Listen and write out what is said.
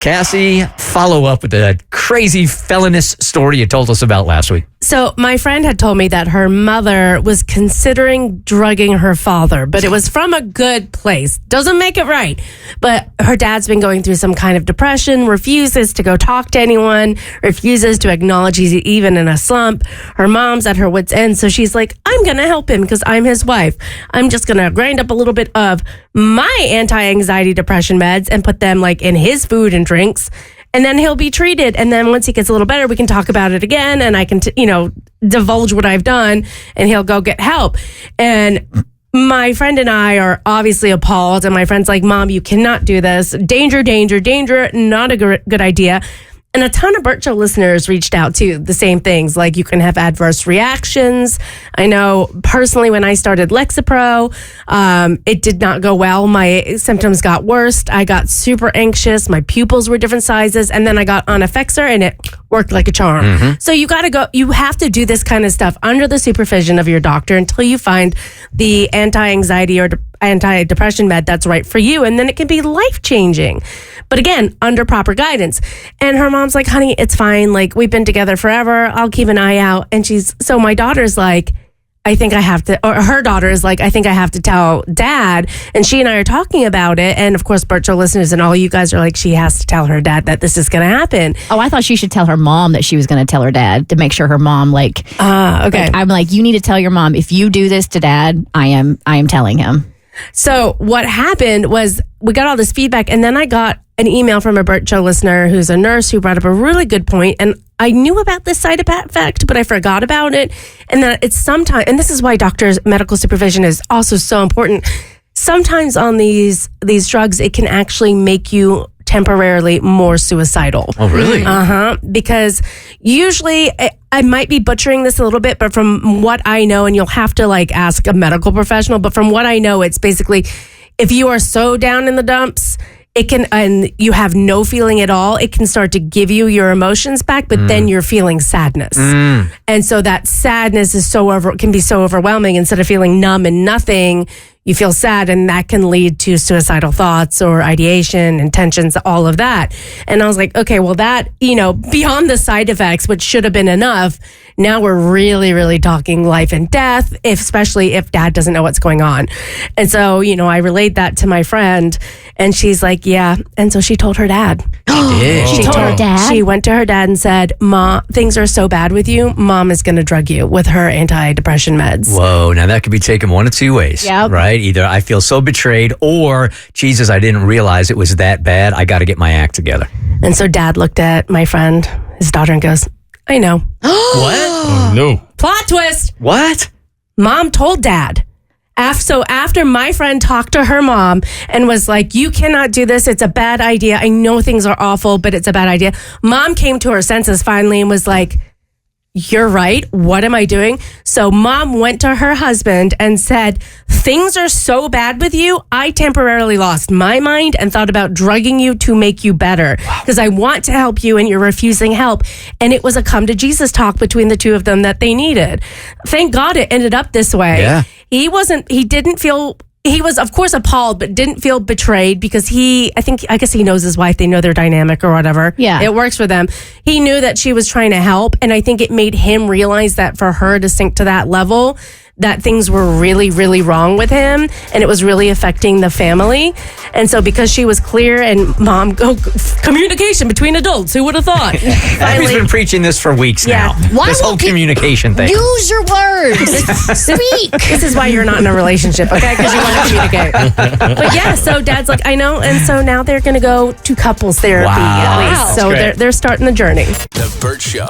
Cassie, follow up with the crazy felonious story you told us about last week. So my friend had told me that her mother was considering drugging her father, but it was from a good place. Doesn't make it right. But her dad's been going through some kind of depression, refuses to go talk to anyone, refuses to acknowledge he's even in a slump. Her mom's at her wit's end, so she's like, I'm going to help him because I'm his wife. I'm just going to grind up a little bit of my anti-anxiety depression meds and put them like in his food and drinks. And then he'll be treated. And then once he gets a little better, we can talk about it again. And I can, divulge what I've done and he'll go get help. And my friend and I are obviously appalled. And my friend's like, Mom, you cannot do this. Danger, danger, danger. Not a good idea. And a ton of Bert Show listeners reached out too. The same things, like you can have adverse reactions. I know personally when I started Lexapro, it did not go well. My symptoms got worse. I got super anxious. My pupils were different sizes. And then I got on Effexor and it worked like a charm. Mm-hmm. So you have to do this kind of stuff under the supervision of your doctor until you find the anti-anxiety or anti-depression med that's right for you. And then it can be life-changing. But again, under proper guidance. And her mom's like, honey, it's fine. Like, we've been together forever. I'll keep an eye out. And so my daughter's like, her daughter is like, I think I have to tell Dad. And she and I are talking about it. And of course, Bert Show listeners and all you guys are like, she has to tell her dad that this is going to happen. Oh, I thought she should tell her mom that she was going to tell her dad to make sure her mom okay. I'm like, you need to tell your mom, if you do this to Dad, I am telling him. So what happened was we got all this feedback, and then I got an email from a Bert Show listener who's a nurse who brought up a really good point. And I knew about this side effect, but I forgot about it. And that it's sometimes, and this is why doctors' medical supervision is also so important. Sometimes on these drugs, it can actually make you temporarily more suicidal. Oh, really? Because usually, I might be butchering this a little bit, but from what I know, and you'll have to ask a medical professional, but from what I know, it's basically if you are so down in the dumps, it can, and you have no feeling at all, it can start to give you your emotions back, but then you're feeling sadness. And so that sadness is can be so overwhelming. Instead of feeling numb and nothing, you feel sad, and that can lead to suicidal thoughts or ideation, intentions, all of that. And I was like, okay, well that, beyond the side effects, which should have been enough, now we're really, really talking life and death, especially if Dad doesn't know what's going on. And so, I relayed that to my friend, and she's like, yeah. And so she told her dad. She told her dad? She went to her dad and said, Mom, things are so bad with you. Mom is going to drug you with her anti-depression meds. Whoa, now that could be taken one of two ways, right? Either I feel so betrayed, or, Jesus, I didn't realize it was that bad. I got to get my act together. And so Dad looked at my friend, his daughter, and goes, I know. What? Oh, no. Plot twist. What? Mom told Dad. So after my friend talked to her mom and was like, you cannot do this. It's a bad idea. I know things are awful, but it's a bad idea. Mom came to her senses finally and was like, you're right. What am I doing? So Mom went to her husband and said, things are so bad with you. I temporarily lost my mind and thought about drugging you to make you better because I want to help you and you're refusing help. And it was a come to Jesus talk between the two of them that they needed. Thank God it ended up this way. Yeah. He was, of course, appalled, but didn't feel betrayed because I guess he knows his wife. They know their dynamic or whatever. Yeah. It works for them. He knew that she was trying to help. And I think it made him realize that for her to sink to that level, that things were really, really wrong with him. And it was really affecting the family. And so because she was clear and communication between adults, who would have thought? He's been preaching this for weeks now. This whole communication thing. Use your words. Speak. This is why you're not in a relationship, okay? Because you want to communicate. But yeah, so Dad's like, I know. And so now they're going to go to couples therapy at least. So they're starting the journey. The Bert Show.